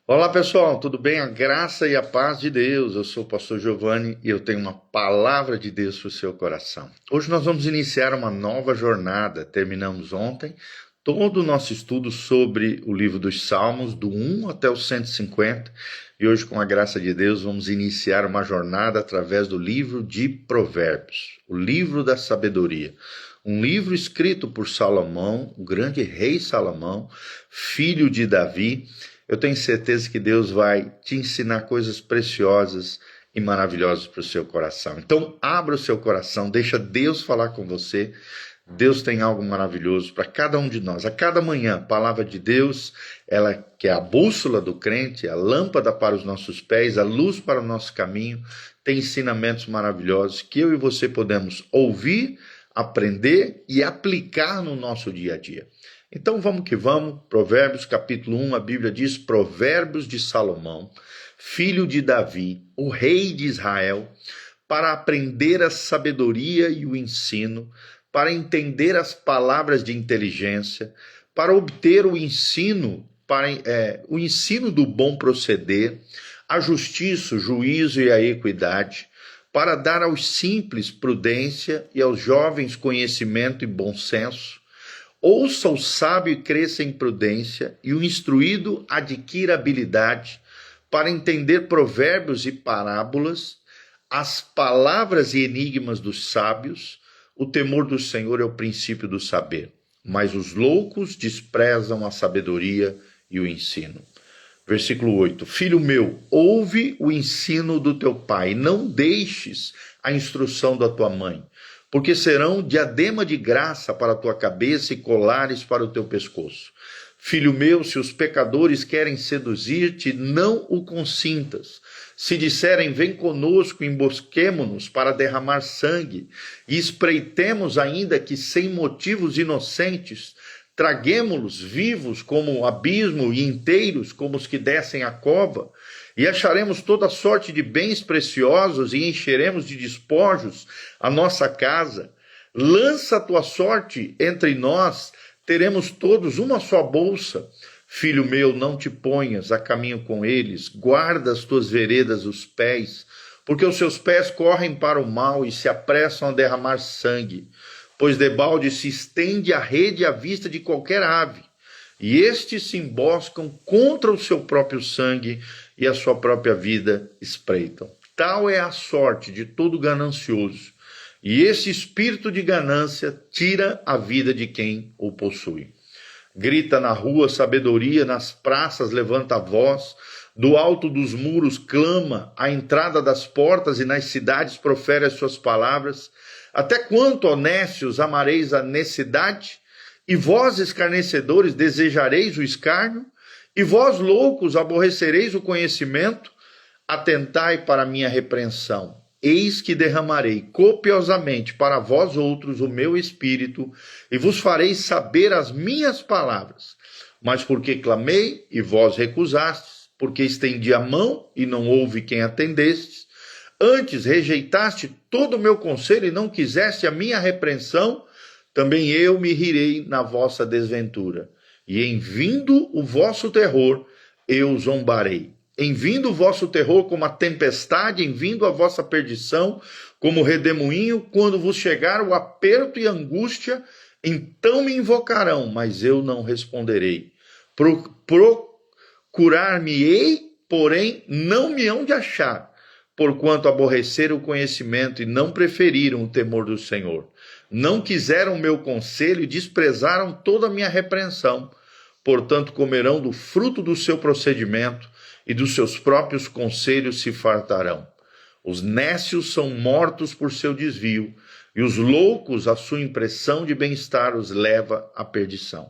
Olá pessoal, tudo bem? A graça e a paz de Deus. Eu sou o pastor Giovanni e eu tenho uma palavra de Deus para o seu coração. Hoje nós vamos iniciar uma nova jornada. Terminamos ontem todo o nosso estudo sobre o livro dos Salmos, do 1 até o 150. E hoje, com a graça de Deus, vamos iniciar uma jornada através do livro de Provérbios, o livro da sabedoria. Um livro escrito por Salomão, o grande rei Salomão, filho de Davi. Eu tenho certeza que Deus vai te ensinar coisas preciosas e maravilhosas para o seu coração. Então, abra o seu coração, deixa Deus falar com você. Deus tem algo maravilhoso para cada um de nós. A cada manhã, a palavra de Deus, ela que é a bússola do crente, a lâmpada para os nossos pés, a luz para o nosso caminho, tem ensinamentos maravilhosos que eu e você podemos ouvir, aprender e aplicar no nosso dia a dia. Então vamos que vamos, Provérbios capítulo 1, a Bíblia diz: Provérbios de Salomão, filho de Davi, o rei de Israel, para aprender a sabedoria e o ensino, para entender as palavras de inteligência, para obter o ensino, o ensino do bom proceder, a justiça, o juízo e a equidade, para dar aos simples prudência e aos jovens conhecimento e bom senso. Ouça o sábio e cresça em prudência, e o instruído adquira habilidade para entender provérbios e parábolas, as palavras e enigmas dos sábios. O temor do Senhor é o princípio do saber, mas os loucos desprezam a sabedoria e o ensino. Versículo 8. Filho meu, ouve o ensino do teu pai, não deixes a instrução da tua mãe, porque serão diadema de graça para a tua cabeça e colares para o teu pescoço. Filho meu, se os pecadores querem seduzir-te, não o consintas. Se disserem, vem conosco, embosquemo-nos para derramar sangue, e espreitemos ainda que sem motivos inocentes, traguemo-los vivos como o abismo e inteiros como os que descem a cova, e acharemos toda sorte de bens preciosos e encheremos de despojos a nossa casa. Lança a tua sorte entre nós, teremos todos uma só bolsa. Filho meu, não te ponhas a caminho com eles, guarda as tuas veredas os pés, porque os seus pés correm para o mal e se apressam a derramar sangue. Pois debalde se estende a rede à vista de qualquer ave, e estes se emboscam contra o seu próprio sangue e a sua própria vida espreitam. Tal é a sorte de todo ganancioso, e esse espírito de ganância tira a vida de quem o possui. Grita na rua sabedoria, nas praças levanta a voz, do alto dos muros clama, à entrada das portas e nas cidades profere as suas palavras. Até quanto, honestos, amareis a necessidade? E vós, escarnecedores, desejareis o escárnio? E vós, loucos, aborrecereis o conhecimento? Atentai para a minha repreensão. Eis que derramarei copiosamente para vós outros o meu espírito, e vos farei saber as minhas palavras. Mas porque clamei, e vós recusastes, porque estendi a mão, e não houve quem atendestes, antes rejeitaste todo o meu conselho e não quiseste a minha repreensão, também eu me rirei na vossa desventura. E em vindo o vosso terror, eu zombarei. Em vindo o vosso terror como a tempestade, em vindo a vossa perdição, como redemoinho, quando vos chegar o aperto e angústia, então me invocarão, mas eu não responderei. Procurar-me-ei, porém não me hão de achar, porquanto aborreceram o conhecimento e não preferiram o temor do Senhor. Não quiseram o meu conselho e desprezaram toda a minha repreensão. Portanto, comerão do fruto do seu procedimento e dos seus próprios conselhos se fartarão. Os nécios são mortos por seu desvio, e os loucos, a sua impressão de bem-estar os leva à perdição.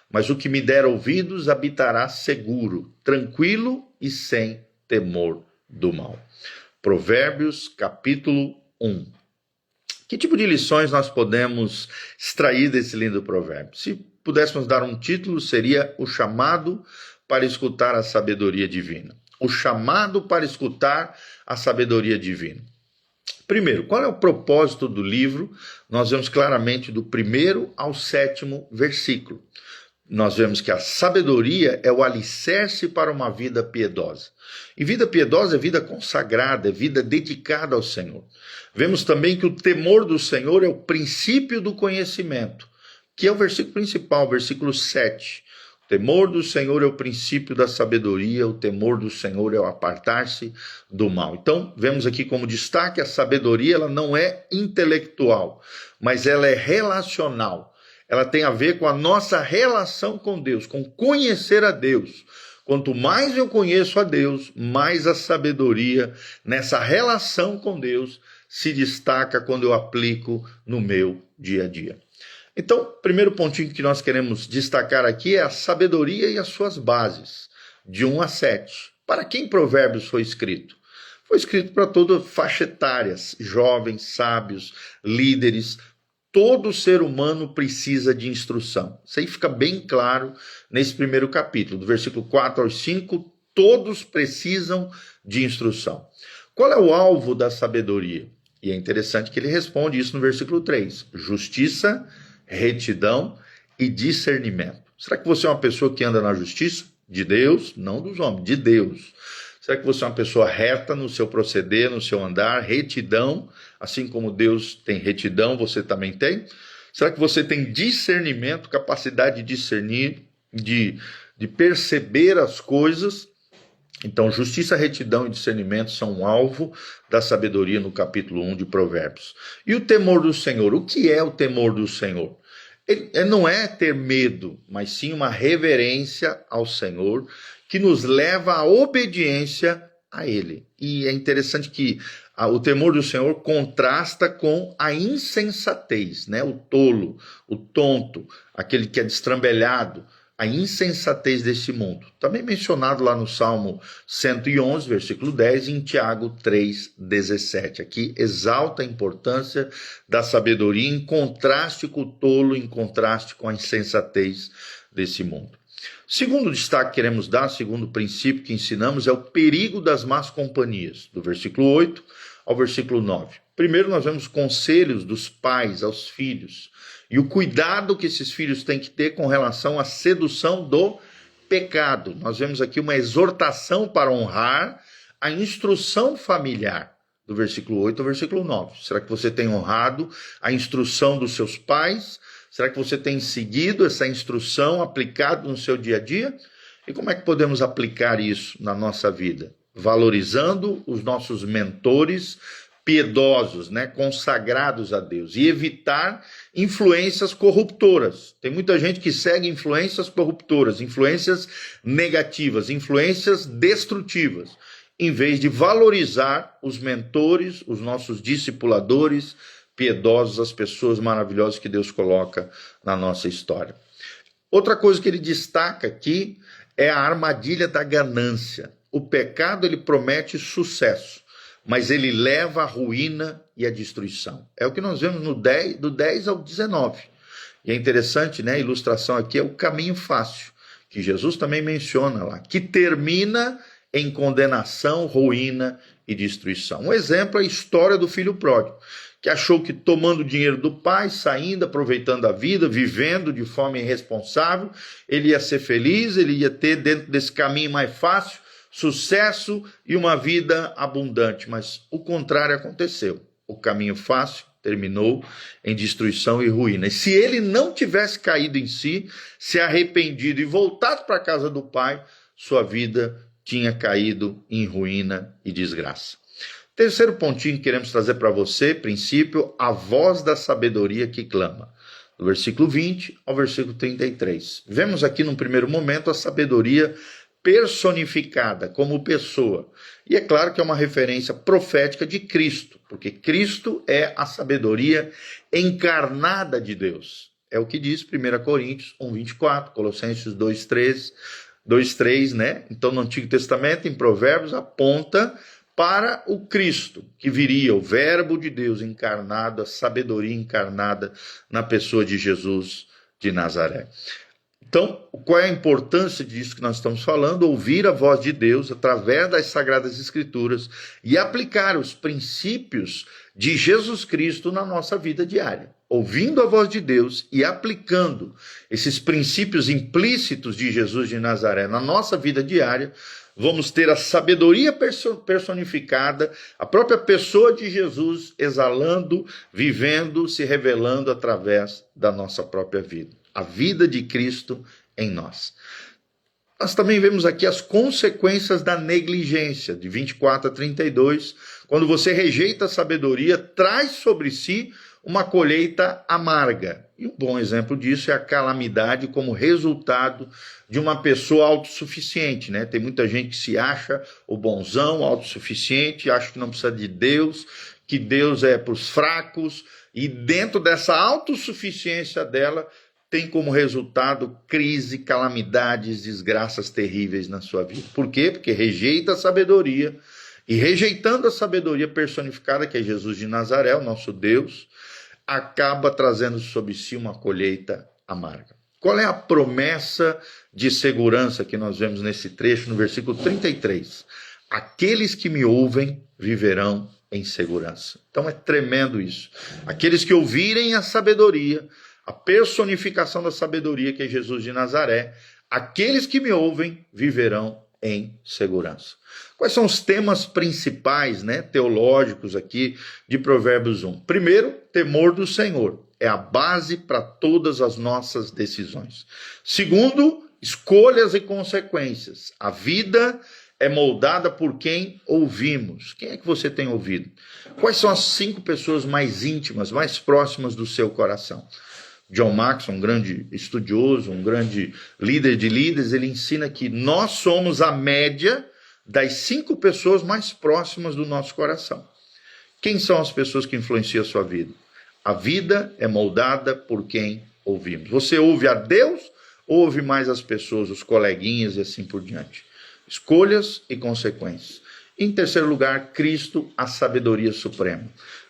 Mas o que me der ouvidos habitará seguro, tranquilo e sem temor do mal. Provérbios, capítulo 1. Que tipo de lições nós podemos extrair desse lindo provérbio? Se pudéssemos dar um título, seria o chamado para escutar a sabedoria divina. O chamado para escutar a sabedoria divina. Primeiro, qual é o propósito do livro? Nós vemos claramente do 1º ao 7º versículo. nós vemos que a sabedoria é o alicerce para uma vida piedosa. E vida piedosa é vida consagrada, é vida dedicada ao Senhor. Vemos também que o temor do Senhor é o princípio do conhecimento, que é o versículo principal, versículo 7. O temor do Senhor é o princípio da sabedoria, o temor do Senhor é o apartar-se do mal. Então, vemos aqui como destaque, a sabedoria ela não é intelectual, mas ela é relacional. Ela tem a ver com a nossa relação com Deus, com conhecer a Deus. Quanto mais eu conheço a Deus, mais a sabedoria nessa relação com Deus se destaca quando eu aplico no meu dia a dia. Então, o primeiro pontinho que nós queremos destacar aqui é a sabedoria e as suas bases, de 1 a 7. Para quem Provérbios foi escrito? Foi escrito para toda faixa etária, jovens, sábios, líderes. Todo ser humano precisa de instrução. Isso aí fica bem claro nesse primeiro capítulo, do versículo 4 ao 5, todos precisam de instrução. Qual é o alvo da sabedoria? E é interessante que ele responde isso no versículo 3, justiça, retidão e discernimento. Será que você é uma pessoa que anda na justiça? De Deus, não dos homens, de Deus. Será que você é uma pessoa reta no seu proceder, no seu andar, retidão, assim como Deus tem retidão, você também tem? Será que você tem discernimento, capacidade de discernir, de perceber as coisas? Então, justiça, retidão e discernimento são um alvo da sabedoria no capítulo 1 de Provérbios. E o temor do Senhor? O que é o temor do Senhor? Ele não é ter medo, mas sim uma reverência ao Senhor, que nos leva à obediência a Ele. E é interessante que o temor do Senhor contrasta com a insensatez, né? O tolo, o tonto, aquele que é destrambelhado, a insensatez desse mundo. Também mencionado lá no Salmo 111, versículo 10, e em Tiago 3, 17. Aqui exalta a importância da sabedoria em contraste com o tolo, em contraste com a insensatez desse mundo. Segundo destaque que queremos dar, segundo princípio que ensinamos, é o perigo das más companhias, do versículo 8 ao versículo 9. Primeiro nós vemos conselhos dos pais aos filhos e o cuidado que esses filhos têm que ter com relação à sedução do pecado. Nós vemos aqui uma exortação para honrar a instrução familiar, do versículo 8 ao versículo 9. Será que você tem honrado a instrução dos seus pais? Será que você tem seguido essa instrução aplicada no seu dia a dia? E como é que podemos aplicar isso na nossa vida? Valorizando os nossos mentores piedosos, né, consagrados a Deus, e evitar influências corruptoras. Tem muita gente que segue influências corruptoras, influências negativas, influências destrutivas, em vez de valorizar os mentores, os nossos discipuladores piedosos, as pessoas maravilhosas que Deus coloca na nossa história. Outra coisa que ele destaca aqui é a armadilha da ganância. O pecado, ele promete sucesso, mas ele leva à ruína e à destruição. É o que nós vemos do 10 ao 19. E é interessante, né? A ilustração aqui é o caminho fácil, que Jesus também menciona lá, que termina em condenação, ruína e destruição. Um exemplo é a história do filho pródigo, que achou que tomando o dinheiro do pai, saindo, aproveitando a vida, vivendo de forma irresponsável, ele ia ser feliz, ele ia ter dentro desse caminho mais fácil, sucesso e uma vida abundante. Mas o contrário aconteceu. O caminho fácil terminou em destruição e ruína. E se ele não tivesse caído em si, se arrependido e voltado para a casa do pai, sua vida tinha caído em ruína e desgraça. Terceiro pontinho que queremos trazer para você, princípio, a voz da sabedoria que clama. Do versículo 20 ao versículo 33. Vemos aqui num primeiro momento a sabedoria personificada como pessoa. E é claro que é uma referência profética de Cristo, porque Cristo é a sabedoria encarnada de Deus. É o que diz 1 Coríntios 1:24, Colossenses 2:3, né? Então no Antigo Testamento, em Provérbios, aponta para o Cristo, que viria, o Verbo de Deus encarnado, a sabedoria encarnada na pessoa de Jesus de Nazaré. Então, qual é a importância disso que nós estamos falando? Ouvir a voz de Deus através das Sagradas Escrituras e aplicar os princípios de Jesus Cristo na nossa vida diária. ouvindo a voz de Deus e aplicando esses princípios implícitos de Jesus de Nazaré na nossa vida diária, vamos ter a sabedoria personificada, a própria pessoa de Jesus exalando, vivendo, se revelando através da nossa própria vida. A vida de Cristo em nós. Nós também vemos aqui as consequências da negligência, de 24 a 32. Quando você rejeita a sabedoria, traz sobre si uma colheita amarga. E um bom exemplo disso é a calamidade como resultado de uma pessoa autossuficiente, né? Tem muita gente que se acha o bonzão, autossuficiente, acha que não precisa de Deus, que Deus é para os fracos, e dentro dessa autossuficiência dela, tem como resultado crise, calamidades, desgraças terríveis na sua vida. Por quê? Porque rejeita a sabedoria, e rejeitando a sabedoria personificada, que é Jesus de Nazaré, o nosso Deus, acaba trazendo sobre si uma colheita amarga. Qual é a promessa de segurança que nós vemos nesse trecho, no versículo 33? Aqueles que me ouvem viverão em segurança. Então é tremendo isso. Aqueles que ouvirem a sabedoria, a personificação da sabedoria, que é Jesus de Nazaré, aqueles que me ouvem viverão em segurança. Quais são os temas principais, teológicos aqui de Provérbios 1? Primeiro, temor do Senhor. É a base para todas as nossas decisões. Segundo, escolhas e consequências. A vida é moldada por quem ouvimos. Quem é que você tem ouvido? Quais são as 5 pessoas mais íntimas, mais próximas do seu coração? John Maxwell, um grande estudioso, um grande líder de líderes, ele ensina que nós somos a média das 5 pessoas mais próximas do nosso coração. Quem são as pessoas que influenciam a sua vida? A vida é moldada por quem ouvimos. Você ouve a Deus ou ouve mais as pessoas, os coleguinhas e assim por diante? Escolhas e consequências. Em terceiro lugar, Cristo, a sabedoria suprema.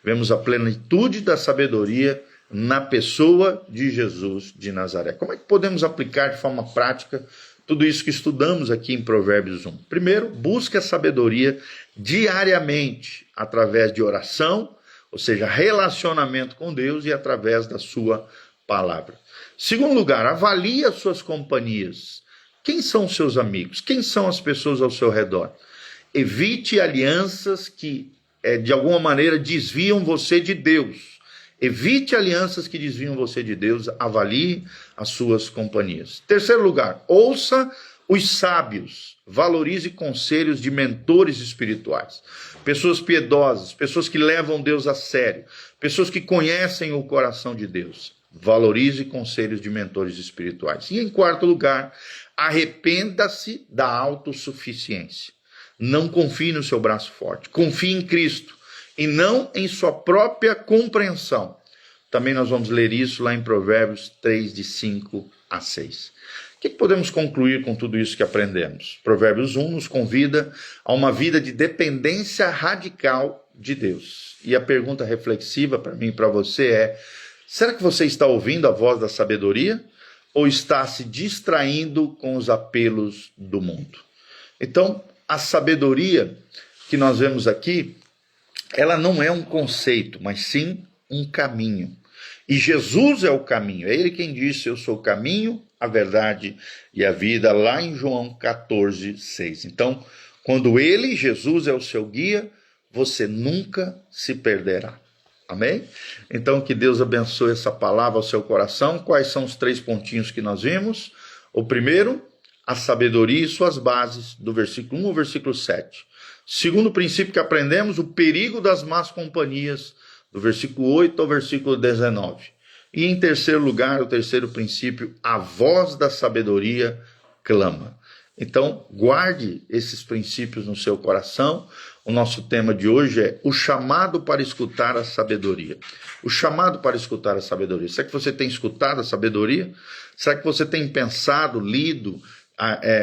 Vemos a plenitude da sabedoria na pessoa de Jesus de Nazaré. Como é que podemos aplicar de forma prática tudo isso que estudamos aqui em Provérbios 1? Primeiro, busque a sabedoria diariamente, através de oração, ou seja, relacionamento com Deus, e através da sua palavra. Segundo lugar, avalie as suas companhias. Quem são os seus amigos? Quem são as pessoas ao seu redor? Evite alianças que, de alguma maneira, desviam você de Deus. Evite alianças que desviam você de Deus, avalie as suas companhias. Terceiro lugar, ouça os sábios, valorize conselhos de mentores espirituais. Pessoas piedosas, pessoas que levam Deus a sério, pessoas que conhecem o coração de Deus. Valorize conselhos de mentores espirituais. E em quarto lugar, arrependa-se da autossuficiência. Não confie no seu braço forte, confie em Cristo e não em sua própria compreensão. Também nós vamos ler isso lá em Provérbios 3, de 5 a 6. O que podemos concluir com tudo isso que aprendemos? Provérbios 1 nos convida a uma vida de dependência radical de Deus. E a pergunta reflexiva para mim e para você é: será que você está ouvindo a voz da sabedoria ou está se distraindo com os apelos do mundo? Então, a sabedoria que nós vemos aqui, ela não é um conceito, mas sim um caminho. E Jesus é o caminho. É ele quem disse: eu sou o caminho, a verdade e a vida, lá em João 14, 6. Então, quando ele, Jesus, é o seu guia, você nunca se perderá. Amém? Então, que Deus abençoe essa palavra ao seu coração. Quais são os 3 pontinhos que nós vimos? O primeiro, a sabedoria e suas bases, do versículo 1 ao versículo 7. Segundo princípio que aprendemos, o perigo das más companhias, do versículo 8 ao versículo 19. E em terceiro lugar, o terceiro princípio, a voz da sabedoria clama. Então, guarde esses princípios no seu coração. O nosso tema de hoje é o chamado para escutar a sabedoria. O chamado para escutar a sabedoria. Será que você tem escutado a sabedoria? Será que você tem pensado, lido,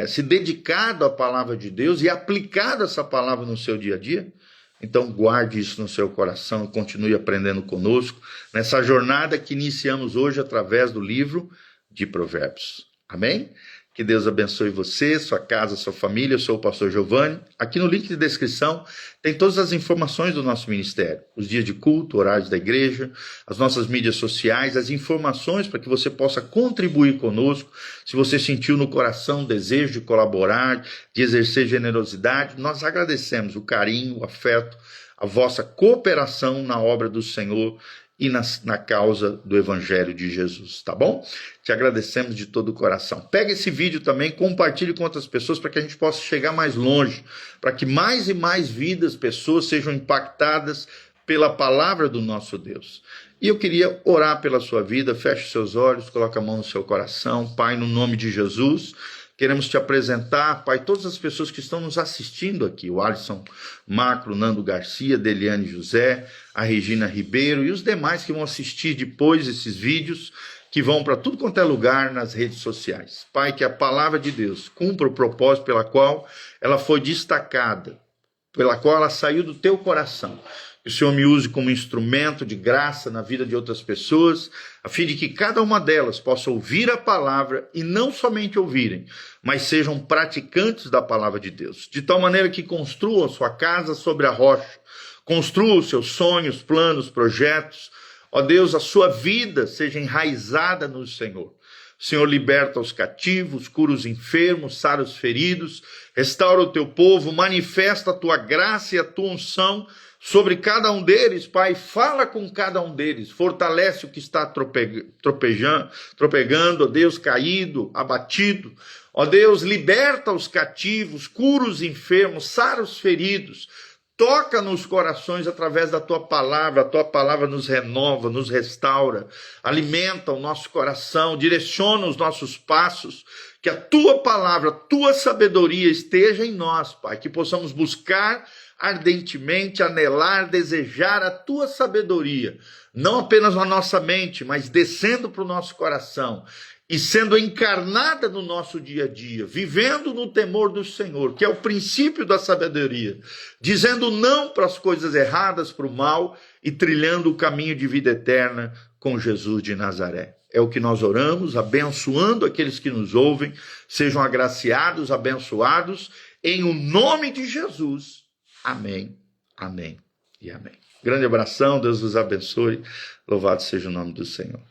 se dedicado à palavra de Deus e aplicado essa palavra no seu dia a dia? Então guarde isso no seu coração e continue aprendendo conosco nessa jornada que iniciamos hoje através do livro de Provérbios. Amém? Que Deus abençoe você, sua casa, sua família. Eu sou o pastor Giovanni. Aqui no link de descrição tem todas as informações do nosso ministério. Os dias de culto, horários da igreja, as nossas mídias sociais, as informações para que você possa contribuir conosco. Se você sentiu no coração o desejo de colaborar, de exercer generosidade, nós agradecemos o carinho, o afeto, a vossa cooperação na obra do Senhor e na causa do Evangelho de Jesus, tá bom? Te agradecemos de todo o coração. Pega esse vídeo também, compartilhe com outras pessoas para que a gente possa chegar mais longe, para que mais e mais vidas, pessoas sejam impactadas pela palavra do nosso Deus. E eu queria orar pela sua vida. Feche seus olhos, coloque a mão no seu coração. Pai, no nome de Jesus, queremos te apresentar, Pai, todas as pessoas que estão nos assistindo aqui, o Alisson Macro, Nando Garcia, Deliane José, a Regina Ribeiro e os demais que vão assistir depois esses vídeos, que vão para tudo quanto é lugar nas redes sociais. Pai, que a palavra de Deus cumpra o propósito pela qual ela foi destacada, pela qual ela saiu do teu coração. Que o Senhor me use como instrumento de graça na vida de outras pessoas, a fim de que cada uma delas possa ouvir a palavra e não somente ouvirem, mas sejam praticantes da palavra de Deus, de tal maneira que construam sua casa sobre a rocha, construam seus sonhos, planos, projetos. Ó Deus, a sua vida seja enraizada no Senhor. O Senhor liberta os cativos, cura os enfermos, sara os feridos, restaura o teu povo, manifesta a tua graça e a tua unção sobre cada um deles, Pai. Fala com cada um deles, fortalece o que está tropegando, ó Deus, caído, abatido. Ó Deus, liberta os cativos, cura os enfermos, sara os feridos. Toca nos corações através da tua palavra. A tua palavra nos renova, nos restaura, alimenta o nosso coração, direciona os nossos passos. Que a tua palavra, a tua sabedoria esteja em nós, Pai, que possamos buscar ardentemente, anelar, desejar a tua sabedoria, não apenas na nossa mente, mas descendo para o nosso coração e sendo encarnada no nosso dia a dia, vivendo no temor do Senhor, que é o princípio da sabedoria, dizendo não para as coisas erradas, para o mal, e trilhando o caminho de vida eterna com Jesus de Nazaré. É o que nós oramos, abençoando aqueles que nos ouvem, sejam agraciados, abençoados, em o nome de Jesus. Amém, amém e amém. Grande abração, Deus vos abençoe, louvado seja o nome do Senhor.